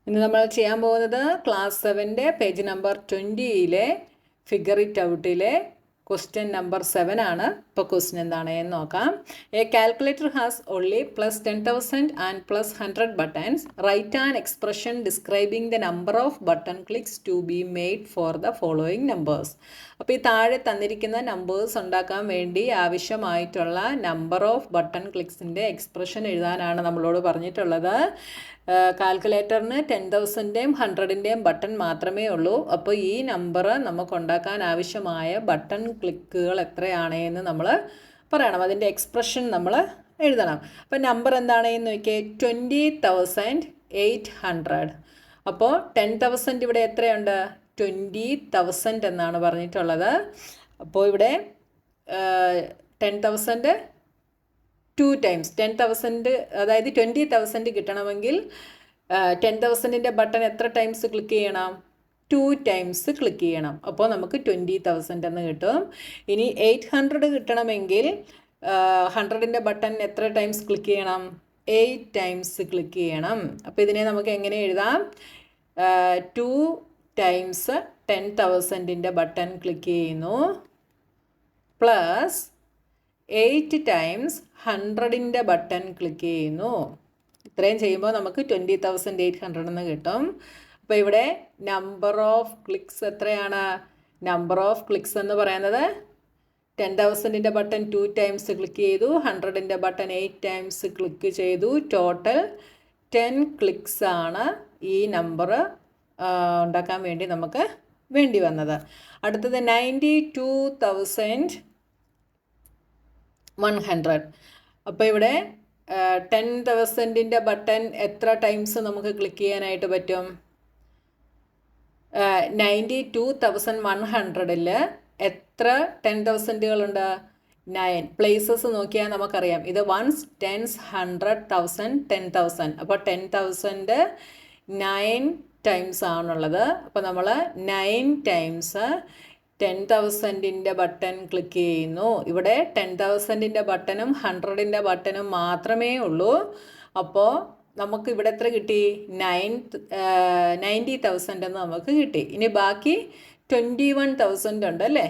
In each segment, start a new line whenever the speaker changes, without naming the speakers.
ഇന്ന് നമ്മൾ ചെയ്യാൻ പോകുന്നത് class 7 page number 20 figure it ഔട്ടിലെ ക്വസ്റ്റ്യൻ നമ്പർ 7 ആണ്. ഇപ്പോൾ ക്വസ്റ്റ്യൻ എന്താണ് എന്ന് നോക്കാം. A calculator has only +10,000 and +100 buttons. Write an expression describing the number of button clicks to be made for the following numbers. അപ്പോൾ ഈ താഴെ തന്നിരിക്കുന്ന നമ്പേഴ്സ് ഉണ്ടാക്കാൻ വേണ്ടി ആവശ്യമായിട്ടുള്ള നമ്പർ ഓഫ് ബട്ടൺ ക്ലിക്സിൻ്റെ എക്സ്പ്രഷൻ എഴുതാനാണ് നമ്മളോട് പറഞ്ഞിട്ടുള്ളത്. കാൽക്കുലേറ്ററിന് 10,000-ൻ്റെയും 100-ൻ്റെയും ബട്ടൺ മാത്രമേ ഉള്ളൂ. അപ്പോൾ ഈ നമ്പർ നമുക്ക് ഉണ്ടാക്കാൻ ആവശ്യമായ ബട്ടൺ ക്ലിക്കുകൾ എത്രയാണെന്ന് നമ്മൾ പറയണം. അതിൻ്റെ എക്സ്പ്രഷൻ നമ്മൾ എഴുതണം. അപ്പോൾ നമ്പർ എന്താണെന്ന് നോക്കിയേ, 20,800. അപ്പോൾ 10,000 ഇവിടെ എത്രയുണ്ട്? 20,000 എന്നാണ് പറഞ്ഞിട്ടുള്ളത്. അപ്പോൾ ഇവിടെ 10,000 2 ടൈംസ് 10,000, അതായത് 20,000 കിട്ടണമെങ്കിൽ 10,000-ൻ്റെ ബട്ടൺ എത്ര ടൈംസ് ക്ലിക്ക് ചെയ്യണം? 2 ടൈംസ് ക്ലിക്ക് ചെയ്യണം. അപ്പോൾ നമുക്ക് 20,000 എന്ന് കിട്ടും. ഇനി 800 കിട്ടണമെങ്കിൽ 100-ൻ്റെ ബട്ടൺ എത്ര ടൈംസ് ക്ലിക്ക് ചെയ്യണം? 8 ടൈംസ് ക്ലിക്ക് ചെയ്യണം. അപ്പോൾ ഇതിനെ നമുക്ക് എങ്ങനെ എഴുതാം? 2 ടൈംസ് 10,000-ൻ്റെ ബട്ടൺ ക്ലിക്ക് ചെയ്യുന്നു, പ്ലസ് 8 ടൈംസ് 100-ൻ്റെ ബട്ടൺ ക്ലിക്ക് ചെയ്യുന്നു. ഇത്രയും ചെയ്യുമ്പോൾ നമുക്ക് 20,800 എന്ന് കിട്ടും. അപ്പോൾ ഇവിടെ നമ്പർ ഓഫ് ക്ലിക്സ് എത്രയാണ്? നമ്പർ ഓഫ് ക്ലിക്സ് എന്ന് പറയുന്നത് 10,000-ൻ്റെ ബട്ടൺ 2 ടൈംസ് ക്ലിക്ക് ചെയ്തു, 100-ൻ്റെ ബട്ടൺ 8 ടൈംസ് ക്ലിക്ക് ചെയ്തു. ടോട്ടൽ 10 ക്ലിക്സ് ആണ് ഈ നമ്പർ ഉണ്ടാക്കാൻ വേണ്ടി നമുക്ക് വേണ്ടി വന്നത്. അടുത്തത് 92,100. അപ്പോൾ ഇവിടെ 10,000-ൻ്റെ ബട്ടൺ എത്ര ടൈംസ് നമുക്ക് ക്ലിക്ക് ചെയ്യാനായിട്ട് പറ്റും? 92,100-ൽ എത്ര 10,000-കളുണ്ട്? 9 പ്ലേസസ് നോക്കിയാൽ നമുക്കറിയാം. ഇത് 1s, 10s, 100, 1000, 10,000. അപ്പോൾ 10,000 9 ടൈംസ് ആണുള്ളത്. അപ്പോൾ നമ്മൾ 9 ടൈംസ് 10,000-ൻ്റെ ബട്ടൺ ക്ലിക്ക് ചെയ്യുന്നു. ഇവിടെ 10,000-ൻ്റെ ബട്ടണും 100-ൻ്റെ ബട്ടണും മാത്രമേ ഉള്ളൂ. അപ്പോൾ നമുക്ക് ഇവിടെ എത്ര കിട്ടി? 90,000 എന്ന് നമുക്ക് കിട്ടി. ഇനി ബാക്കി 21,000 ഉണ്ട് അല്ലേ?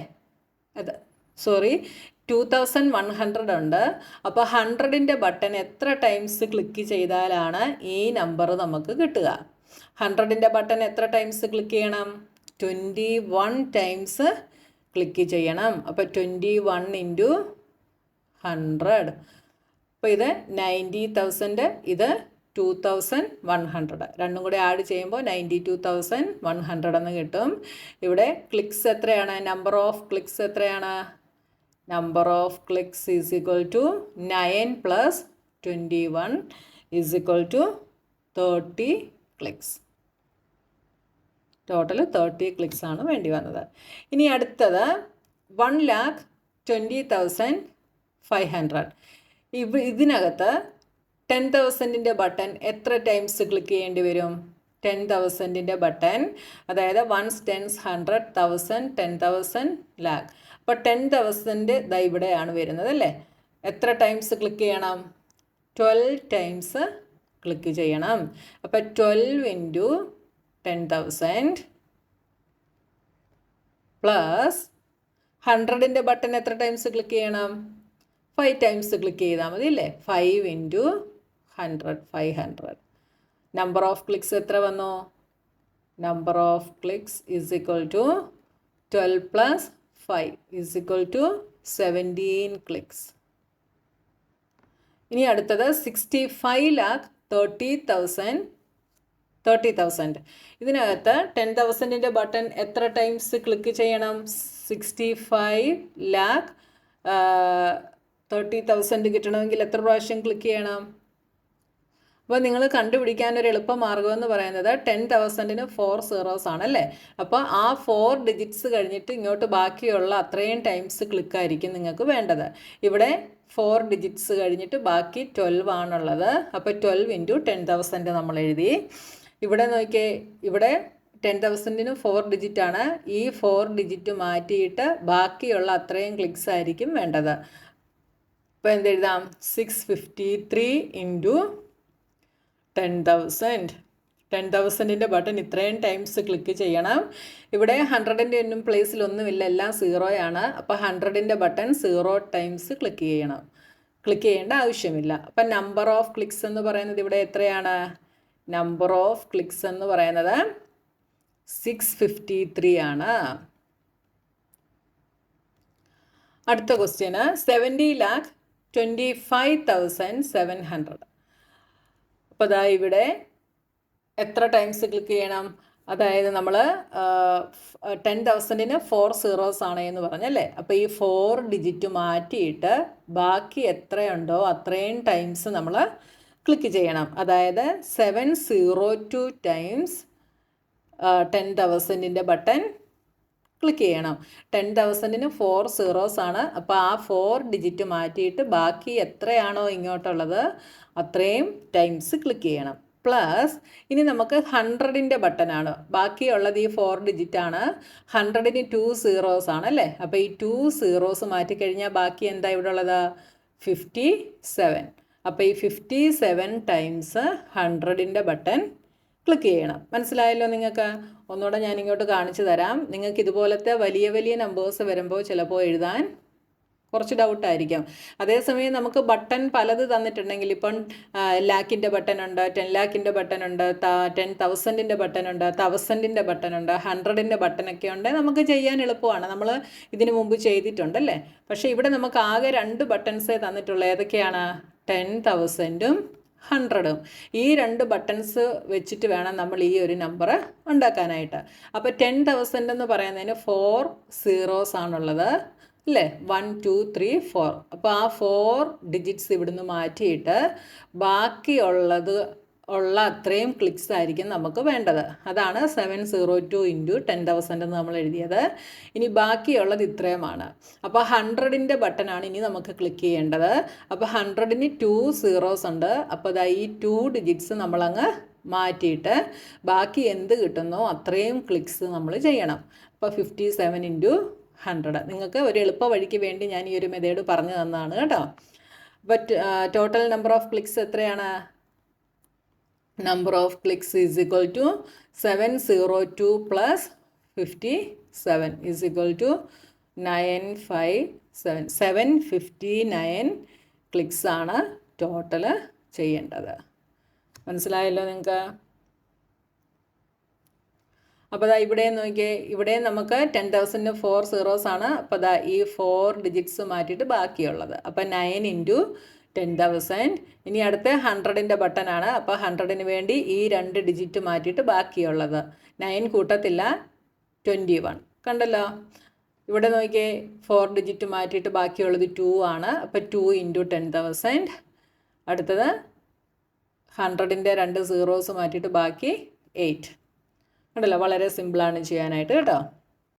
2,100 ഉണ്ട്. അപ്പോൾ 100-ൻ്റെ ബട്ടൺ എത്ര ടൈംസ് ക്ലിക്ക് ചെയ്താലാണ് ഈ നമ്പർ നമുക്ക് കിട്ടുക? 100-ൻ്റെ ബട്ടൺ എത്ര ടൈംസ് ക്ലിക്ക് ചെയ്യണം? 21 ടൈംസ് ക്ലിക്ക് ചെയ്യണം. അപ്പോൾ 21 × 100. അപ്പോൾ ഇത് 90,000, ഇത് 2,100. രണ്ടും കൂടെ ആഡ് ചെയ്യുമ്പോൾ 92,100 എന്ന് കിട്ടും. ഇവിടെ ക്ലിക്സ് എത്രയാണ്? നമ്പർ ഓഫ് ക്ലിക്സ് എത്രയാണ്? Number of clicks is equal to 9 + 21 is equal to 30 clicks. Total 30 clicks ആണ് വേണ്ടി വന്നത്. ഇനി അടുത്തത് 1,20,500. ഇതിനകത്ത് 10,000-ൻ്റെ ബട്ടൺ എത്ര ടൈംസ് ക്ലിക്ക് ചെയ്യേണ്ടി വരും? 10,000-ൻ്റെ ബട്ടൺ, അതായത് 1s, 10s, 100, 1000, 10,000, lakh. അപ്പോൾ 10,000 ദാ ഇവിടെയാണ് വരുന്നത് അല്ലേ? എത്ര ടൈംസ് ക്ലിക്ക് ചെയ്യണം? 12 ടൈംസ് ക്ലിക്ക് ചെയ്യണം. അപ്പോൾ 12 × 10,000 പ്ലസ് 100-ൻ്റെ ബട്ടൺ എത്ര ടൈംസ് ക്ലിക്ക് ചെയ്യണം? 5 ടൈംസ് ക്ലിക്ക് ചെയ്താൽ മതി അല്ലേ? 5 × 100, 500. നമ്പർ ഓഫ് ക്ലിക്സ് എത്ര വന്നു? Number of clicks is equal to 12 + 5 is equal to 17 clicks. ഇനി അടുത്തത് 65,30,000. ഇതിനകത്ത് 10,000-ൻ്റെ ബട്ടൺ എത്ര ടൈംസ് ക്ലിക്ക് ചെയ്യണം? 65,30,000 കിട്ടണമെങ്കിൽ എത്ര പ്രാവശ്യം ക്ലിക്ക് ചെയ്യണം? അപ്പോൾ നിങ്ങൾ കണ്ടുപിടിക്കാനൊരു എളുപ്പമാർഗ്ഗം എന്ന് പറയുന്നത് 10,000-ന് 4 zeros ആണല്ലേ? അപ്പോൾ ആ 4 ഡിജിറ്റ്സ് കഴിഞ്ഞിട്ട് ഇങ്ങോട്ട് ബാക്കിയുള്ള അത്രയും ടൈംസ് ക്ലിക്കായിരിക്കും നിങ്ങൾക്ക് വേണ്ടത്. ഇവിടെ 4 ഡിജിറ്റ്സ് കഴിഞ്ഞിട്ട് ബാക്കി 12 ആണുള്ളത്. അപ്പോൾ 12 × 10,000 നമ്മൾ എഴുതി. ഇവിടെ നോക്കിയേ, ഇവിടെ 10,000-ന് 4 ഡിജിറ്റാണ്. ഈ 4 ഡിജിറ്റ് മാറ്റിയിട്ട് ബാക്കിയുള്ള അത്രയും ക്ലിക്സ് ആയിരിക്കും വേണ്ടത്. അപ്പോൾ എന്തെഴുതാം? 653 × 10,000. 10,000ൻ്റെ ബട്ടൺ ഇത്രയും ടൈംസ് ക്ലിക്ക് ചെയ്യണം. ഇവിടെ 100ൻ്റെ ഒന്നും പ്ലേസിലൊന്നുമില്ല, എല്ലാം 0 ആണ്. അപ്പോൾ 100ൻ്റെ ബട്ടൺ 0 ടൈംസ് ക്ലിക്ക് ചെയ്യണം. ക്ലിക്ക് ചെയ്യേണ്ട ആവശ്യമില്ല. അപ്പം നമ്പർ ഓഫ് ക്ലിക്സ് എന്ന് പറയുന്നത് ഇവിടെ എത്രയാണ്? നമ്പർ ഓഫ് ക്ലിക്സ് എന്ന് പറയുന്നത് 653 ആണ്. അടുത്ത ക്വസ്റ്റ്യന് 70,25,700. അപ്പോൾ അതാ ഇവിടെ എത്ര ടൈംസ് ക്ലിക്ക് ചെയ്യണം? അതായത് നമ്മൾ 10,000ന് 4 zeros ആണ് എന്ന് പറഞ്ഞല്ലേ. അപ്പോൾ ഈ 4 ഡിജിറ്റ് മാറ്റിയിട്ട് ബാക്കി എത്രയുണ്ടോ അത്രയും ടൈംസ് നമ്മൾ ക്ലിക്ക് ചെയ്യണം. അതായത് 702 ടൈംസ് 10,000ൻ്റെ ബട്ടൺ ക്ലിക്ക് ചെയ്യണം. 10,000ന് 4 zeros ആണ്. അപ്പോൾ ആ 4 ഡിജിറ്റ് മാറ്റിയിട്ട് ബാക്കി എത്രയാണോ ഇങ്ങോട്ടുള്ളത് അത്രയും ടൈംസ് ക്ലിക്ക് ചെയ്യണം. പ്ലസ് ഇനി നമുക്ക് 100ൻ്റെ ബട്ടനാണ്. ബാക്കിയുള്ളത് ഈ 4 ഡിജിറ്റാണ്. 100ന് 2 zeros ആണല്ലേ. അപ്പോൾ ഈ 2 zeros മാറ്റിക്കഴിഞ്ഞാൽ ബാക്കി എന്താ ഇവിടെ ഉള്ളത്? 57. അപ്പോൾ ഈ 57 ടൈംസ് 100ൻ്റെ ബട്ടൺ ക്ലിക്ക് ചെയ്യണം. മനസ്സിലായല്ലോ നിങ്ങൾക്ക്? ഒന്നുകൂടെ ഞാൻ ഇങ്ങോട്ട് കാണിച്ചു തരാം. നിങ്ങൾക്ക് ഇതുപോലത്തെ വലിയ വലിയ നമ്പേഴ്സ് വരുമ്പോൾ ചിലപ്പോൾ എഴുതാൻ കുറച്ച് ഡൗട്ടായിരിക്കും. അതേസമയം നമുക്ക് ബട്ടൺ പലത് തന്നിട്ടുണ്ടെങ്കിൽ ഇപ്പം ലാക്കിൻ്റെ ബട്ടൺ ഉണ്ട്, 10 lakhൻ്റെ ബട്ടൺ ഉണ്ട്, 10,000ൻ്റെ ബട്ടൺ ഉണ്ട്, 1000ൻ്റെ ബട്ടൺ ഉണ്ട്, 100ൻ്റെ ബട്ടണൊക്കെ ഉണ്ട്. നമുക്ക് ചെയ്യാൻ എളുപ്പമാണ്. നമ്മൾ ഇതിനു മുമ്പ് ചെയ്തിട്ടുണ്ടല്ലേ. പക്ഷേ ഇവിടെ നമുക്ക് ആകെ 2 ബട്ടൺസേ തന്നിട്ടുള്ളൂ. ഏതൊക്കെയാണ്? 10,000ഉം 100ഉം. ഈ 2 ബട്ടൺസ് വെച്ചിട്ട് വേണം നമ്മൾ ഈ ഒരു നമ്പർ ഉണ്ടാക്കാനായിട്ട്. അപ്പോൾ 10,000 എന്ന് പറയുന്നതിന് 4 zeros ആണുള്ളത് അല്ലേ? 1 2 3 4. അപ്പോൾ ആ 4 ഡിജിറ്റ്സ് ഇവിടുന്ന് മാറ്റിയിട്ട് ബാക്കിയുള്ളത് ഉള്ള അത്രയും ക്ലിക്സ് ആയിരിക്കും നമുക്ക് വേണ്ടത്. അതാണ് 702 × 10,000 എന്ന് നമ്മൾ എഴുതിയത്. ഇനി ബാക്കിയുള്ളത് ഇത്രയുമാണ്. അപ്പോൾ 100ൻ്റെ ബട്ടനാണ് ഇനി നമുക്ക് ക്ലിക്ക് ചെയ്യേണ്ടത്. അപ്പോൾ 100ന് 2 zeros ഉണ്ട്. അപ്പോൾ അതാ ഈ 2 ഡിജിറ്റ്സ് നമ്മളങ്ങ് മാറ്റിയിട്ട് ബാക്കി എന്ത് കിട്ടുന്നോ അത്രയും ക്ലിക്സ് നമ്മൾ ചെയ്യണം. അപ്പോൾ 57 × 100. നിങ്ങൾക്ക് ഒരു എളുപ്പ വഴിക്ക് വേണ്ടി ഞാൻ ഈ ഒരു മെത്തേഡ് പറഞ്ഞു തന്നതാണ് കേട്ടോ. But total number of clicks എത്രയാണ്? Number of clicks is equal to 702 + 57 is equal to 957. 759 clicks ആണ് ടോട്ടൽ ചെയ്യേണ്ടത്. മനസ്സിലായല്ലോ നിങ്ങൾക്ക്? അപ്പോൾ അതാ ഇവിടെ നോക്കിയേ, ഇവിടെ നമുക്ക് 10,000ന് 4 zeros ആണ്. അപ്പോൾ അതാ ഈ 4 ഡിജിറ്റ്സ് മാറ്റിയിട്ട് ബാക്കിയുള്ളത്. അപ്പോൾ 9 × 10,000. ഇനി അടുത്ത 100ൻ്റെ ബട്ടനാണ്. അപ്പോൾ 100ന് വേണ്ടി ഈ 2 ഡിജിറ്റ് മാറ്റിയിട്ട് ബാക്കിയുള്ളത് 9 കൂട്ടത്തില്ല, 21. കണ്ടല്ലോ? ഇവിടെ നോക്കിയേ, 4 ഡിജിറ്റ് മാറ്റിയിട്ട് ബാക്കിയുള്ളത് 2 ആണ്. അപ്പോൾ 2 × 10,000. അടുത്തത് 100ൻ്റെ 2 zeros മാറ്റിയിട്ട് ബാക്കി 8. കണ്ടല്ലോ? വളരെ സിമ്പിളാണ് ചെയ്യാനായിട്ട് കേട്ടോ.